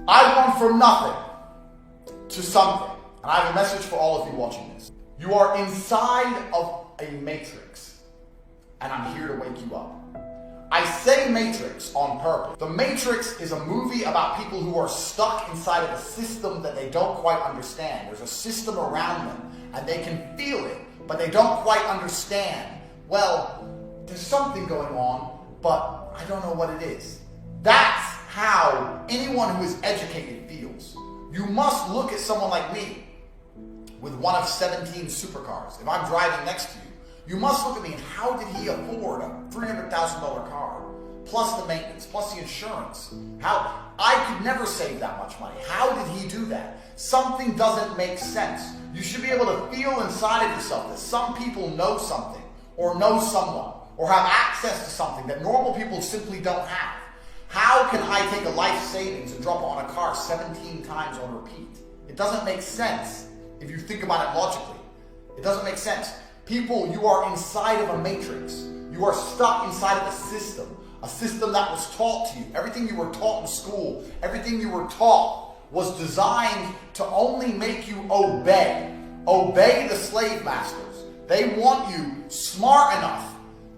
I've gone from nothing to something. And I have a message for all of you watching this. You are inside of a matrix, and I'm here to wake you up. I say matrix on purpose. The Matrix is a movie about people who are stuck inside of a system that they don't quite understand. There's a system around them, and they can feel it, but they don't quite understand. Well, there's something going on, but I don't know what it is. That's how anyone who is educated feels. You must look at someone like me with one of 17 supercars. If I'm driving next to you, you must look at me and how did he afford a $300,000 car? Plus the maintenance, plus the insurance. How? I could never save that much money. How did he do that? Something doesn't make sense. You should be able to feel inside of yourself that some people know something, or know someone, or have access to something that normal people simply don't have. How can I take a life savings and drop it on a car 17 times on repeat? It doesn't make sense if you think about it logically. It doesn't make sense. People, you are inside of a matrix. You are stuck inside of a system that was taught to you. Everything you were taught in school, everything you were taught was designed to only make you obey. Obey the slave masters. They want you smart enough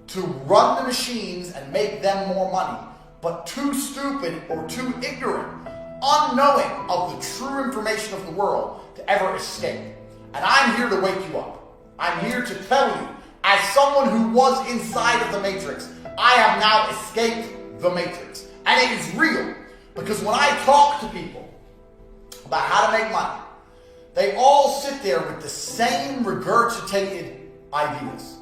to run the machines and make them more money, but too stupid or too ignorant, unknowing of the true information of the world to ever escape. And I'm here to wake you up. I'm here to tell you, as someone who was inside of the Matrix, I have now escaped the Matrix. And it is real, because when I talk to people about how to make money, they all sit there with the same regurgitated ideas.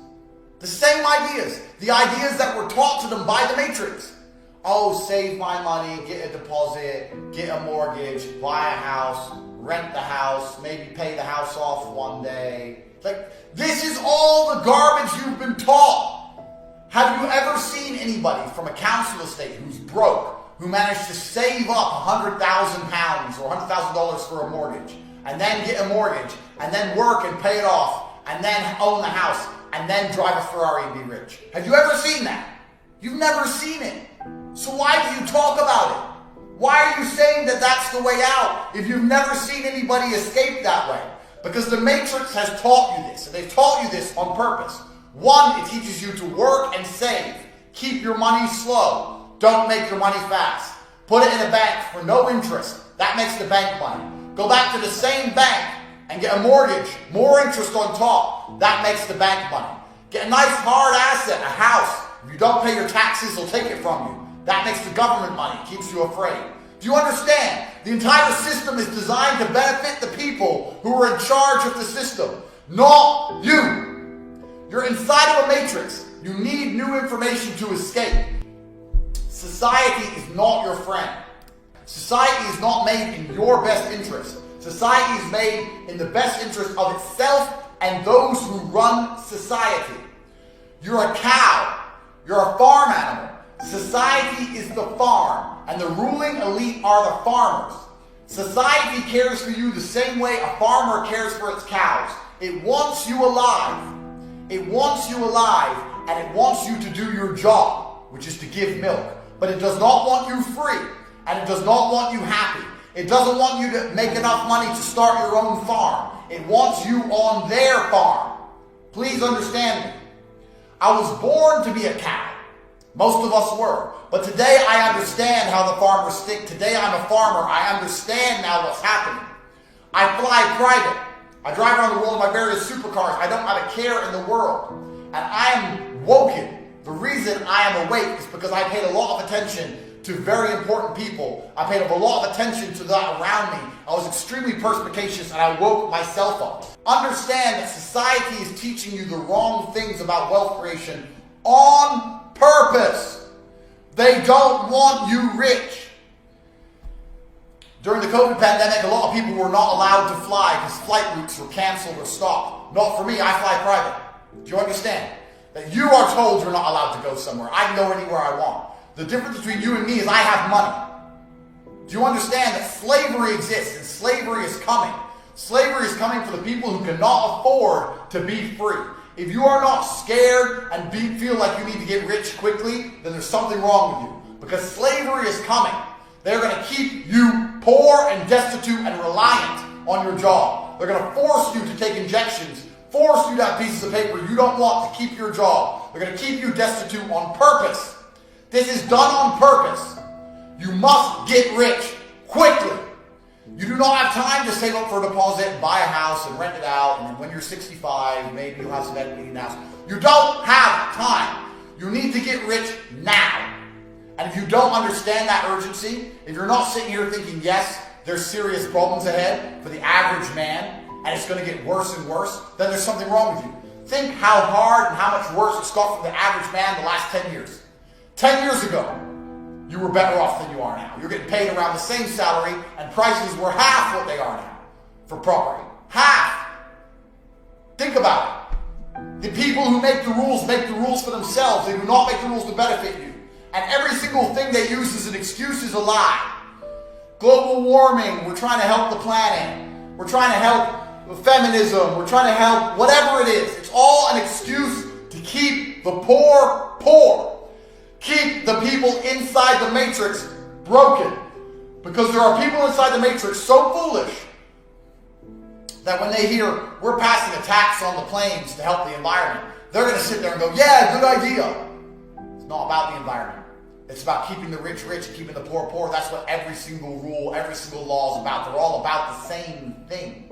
The same ideas. The ideas that were taught to them by the Matrix. Oh, save my money, get a deposit, get a mortgage, buy a house, rent the house, maybe pay the house off one day. Like, this is all the garbage you've been taught. Have you ever seen anybody from a council estate who's broke, who managed to save up £100,000 or $100,000 for a mortgage, and then get a mortgage, and then work and pay it off, and then own the house, and then drive a Ferrari and be rich? Have you ever seen that? You've never seen it. So why do you talk about it? Why are you saying that that's the way out if you've never seen anybody escape that way? Because the Matrix has taught you this, and they've taught you this on purpose. One, it teaches you to work and save. Keep your money slow. Don't make your money fast. Put it in a bank for no interest. That makes the bank money. Go back to the same bank and get a mortgage, more interest on top. That makes the bank money. Get a nice hard asset, a house. If you don't pay your taxes, they'll take it from you. That makes the government money, keeps you afraid. Do you understand? The entire system is designed to benefit the people who are in charge of the system, not you. You're inside of a matrix. You need new information to escape. Society is not your friend. Society is not made in your best interest. Society is made in the best interest of itself and those who run society. You're a cow. You're a farm animal. Society is the farm, and the ruling elite are the farmers. Society cares for you the same way a farmer cares for its cows. It wants you alive. It wants you alive, and it wants you to do your job, which is to give milk. But it does not want you free, and it does not want you happy. It doesn't want you to make enough money to start your own farm. It wants you on their farm. Please understand me. I was born to be a cow. Most of us were. But today I understand how the farmers think. Today I'm a farmer. I understand now what's happening. I fly private. I drive around the world in my various supercars. I don't have a care in the world. And I am woken. The reason I am awake is because I paid a lot of attention to very important people. I paid a lot of attention to that around me. I was extremely perspicacious, and I woke myself up. Understand that society is teaching you the wrong things about wealth creation on purpose. They don't want you rich. During the COVID pandemic, a lot of people were not allowed to fly because flight routes were canceled or stopped. Not for me, I fly private. Do you understand? That you are told you're not allowed to go somewhere. I can go anywhere I want. The difference between you and me is I have money. Do you understand that slavery exists and slavery is coming? Slavery is coming for the people who cannot afford to be free. If you are not scared and feel like you need to get rich quickly, then there's something wrong with you. Because slavery is coming. They're going to keep you poor and destitute and reliant on your job. They're going to force you to take injections, force you to have pieces of paper you don't want to keep your job. They're going to keep you destitute on purpose. This is done on purpose. You must get rich quickly. You do not have time to save up for a deposit and buy a house and rent it out, and when you're 65, maybe you'll have some equity in the house. You don't have time. You need to get rich now. And if you don't understand that urgency, if you're not sitting here thinking, yes, there's serious problems ahead for the average man, and it's going to get worse and worse, then there's something wrong with you. Think how hard and how much worse it's got for the average man the last 10 years. 10 years ago, you were better off than you are now. You're getting paid around the same salary, and prices were half what they are now for property. Half. Think about it. The people who make the rules for themselves. They do not make the rules to benefit you. And every single thing they use as an excuse is a lie. Global warming, we're trying to help the planet. We're trying to help feminism. We're trying to help whatever it is. It's all an excuse to keep the poor poor. Keep the people inside the matrix broken. Because there are people inside the matrix so foolish that when they hear we're passing a tax on the planes to help the environment, they're going to sit there and go, yeah, good idea. It's not about the environment. It's about keeping the rich rich and keeping the poor poor. That's what every single rule, every single law is about. They're all about the same thing.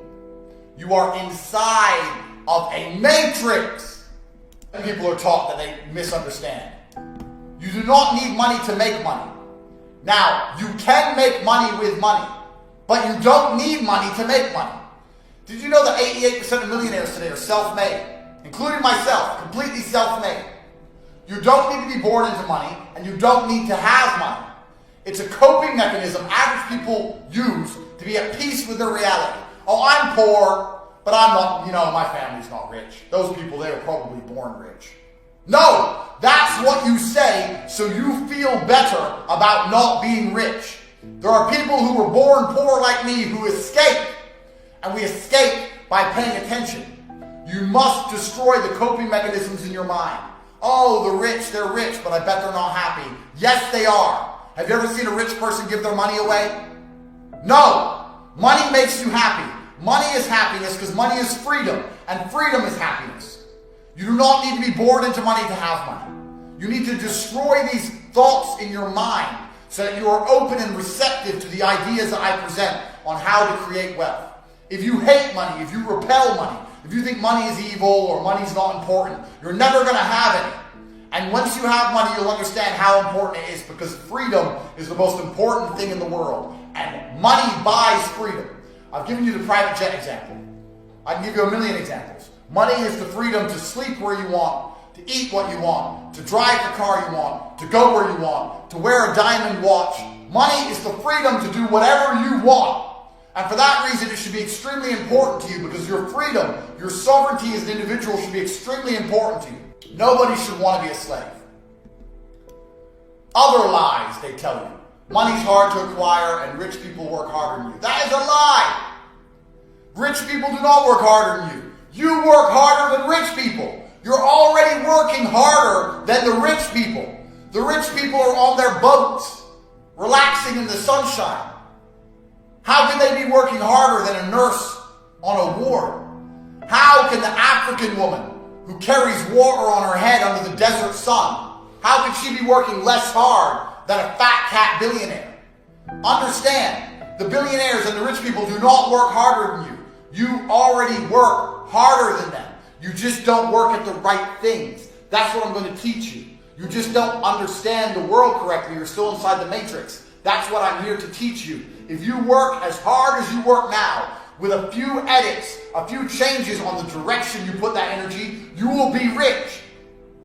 You are inside of a matrix. And people are taught that they misunderstand. You do not need money to make money. Now, you can make money with money, but you don't need money to make money. Did you know that 88% of millionaires today are self-made, including myself, completely self-made? You don't need to be born into money, and you don't need to have money. It's a coping mechanism average people use to be at peace with their reality. Oh, I'm poor, but I'm not, my family's not rich. Those people, they were probably born rich. No, that's what you say so you feel better about not being rich. There are people who were born poor like me who escape, and we escape by paying attention. You must destroy the coping mechanisms in your mind. Oh, the rich, they're rich, but I bet they're not happy. Yes, they are. Have you ever seen a rich person give their money away? No. Money makes you happy. Money is happiness because money is freedom, and freedom is happiness. You do not need to be born into money to have money. You need to destroy these thoughts in your mind so that you are open and receptive to the ideas that I present on how to create wealth. If you hate money, if you repel money, if you think money is evil or money's not important, you're never going to have any. And once you have money, you'll understand how important it is because freedom is the most important thing in the world. And money buys freedom. I've given you the private jet example. I can give you a million examples. Money is the freedom to sleep where you want, to eat what you want, to drive the car you want, to go where you want, to wear a diamond watch. Money is the freedom to do whatever you want. And for that reason, it should be extremely important to you because your freedom, your sovereignty as an individual should be extremely important to you. Nobody should want to be a slave. Other lies they tell you. Money's hard to acquire and rich people work harder than you. That is a lie. Rich people do not work harder than you. You work harder than rich people. You're already working harder than the rich people. The rich people are on their boats, relaxing in the sunshine. How can they be working harder than a nurse on a ward? How can the African woman who carries water on her head under the desert sun, how can she be working less hard than a fat cat billionaire? Understand, the billionaires and the rich people do not work harder than you. You already work harder than them. You just don't work at the right things. That's what I'm going to teach you. You just don't understand the world correctly. You're still inside the matrix. That's what I'm here to teach you. If you work as hard as you work now, with a few edits, a few changes on the direction you put that energy, you will be rich.